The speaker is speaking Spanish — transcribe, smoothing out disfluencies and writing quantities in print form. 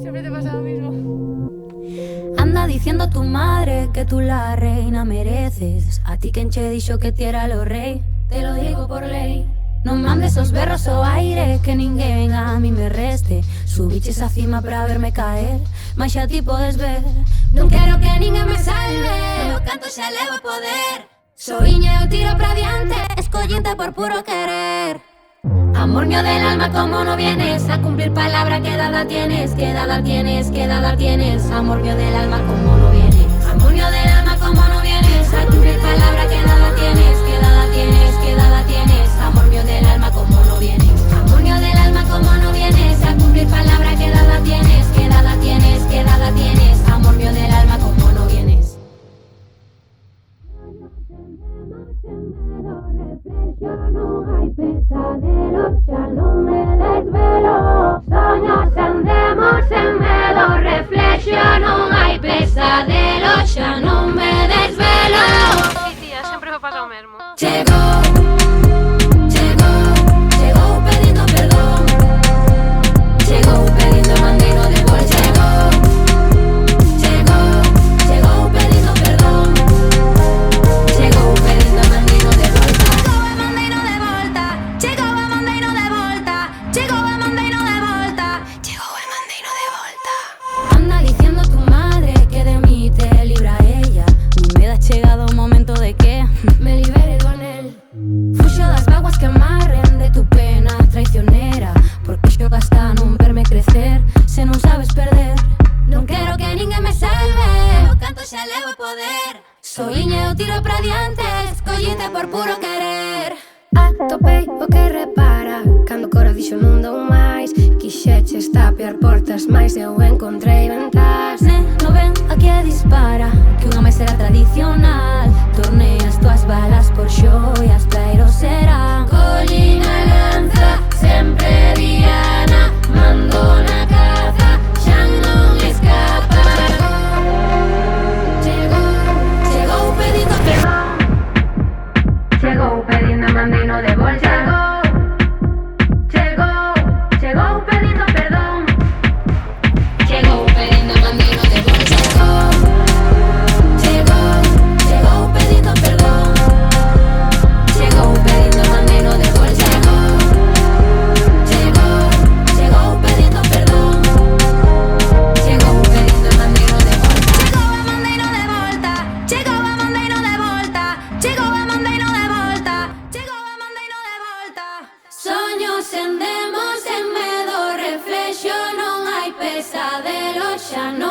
Siempre te pasa lo mismo. Anda diciendo tu madre que tú la reina mereces. A ti quen che dixo que ti era lo rei. Te lo digo por lei. Non mandes os berros ao aire, que ninguén a mí me reste. Subiches a cima pra verme caer, mas xa ti podes ver. Non quero que ninguén me salve, o canto xa levo poder. Soiñe eu tiro pra diante, escollinte por puro querer. Amor mío del alma, como no vienes a cumplir palabra que dada tienes, que dada tienes, que dada tienes. Amor mío del alma, como no vienes. Amor mío del alma, como no vienes a cumplir palabra que dada tienes, que dada tienes, que dada tienes. Amor mío del alma, como no vienes. Amor mío del alma, como no vienes a cumplir palabra que dada tienes, que dada tienes, que dada tienes. Amor mío del alma, como no vienes. Yo no hay pesadelos, ya no me desvelo. Soños andemos en medo, reflexio, non hai pesadelos, xa non me desvelo. Sí, tía, sempre me pasa o mesmo. Chegou, chegou, chegou pedindo perdón. Chegou pedindo mandeiro de vol. Chegou, chegou, chegou pedindo perdón. Chegou pedindo mandeiro de volta. Chegou a mandeiro de volta. Chegou a mandeiro de volta. Chegou a mandeiro de volta. Chegou a mandeiro de volta. Anda diciendo tu madre que de mí te libra ella. Non me da chegado o momento de que me libere do anel. Fuxo das vaguas que amarren de tu pena traicionera. Porque xogas a non verme crecer se non sabes perder. Non quero que ninguén me salve, o canto xa levo poder. Soiñe eu tiro pra diante, escollinte por puro querer. Atopei o que repara, cando o cora dixo non dou máis. Quixeches tapear portas, mais eu encontrei ventas. No ven, aquí e dispara, que unha máis será tradicional. Tornei as tuas balas por xo e as plairos serán. Collín a lanza, sempre diana, mando na caza, xa non escapa. Chegou, chegou pedindo perdón. Chegou pedindo mandeiro de vol. Chegou, chegou, chegou pedindo perdón. Chegou pedindo mandeiro de vol. Chegou, chegou, chegou pedindo perdón. Chegou pedindo mandeiro de vol. Chegou, chegou, chegou pedindo perdón. Chegou pedindo mandeiro de vol. Chegou a mandeiro de volta. Chegou a mandeiro de volta. Chegou a mandeiro de volta. Chegou a mandeiro de volta. Soños endemos en medo, reflexio, non hai pesadelo, xa non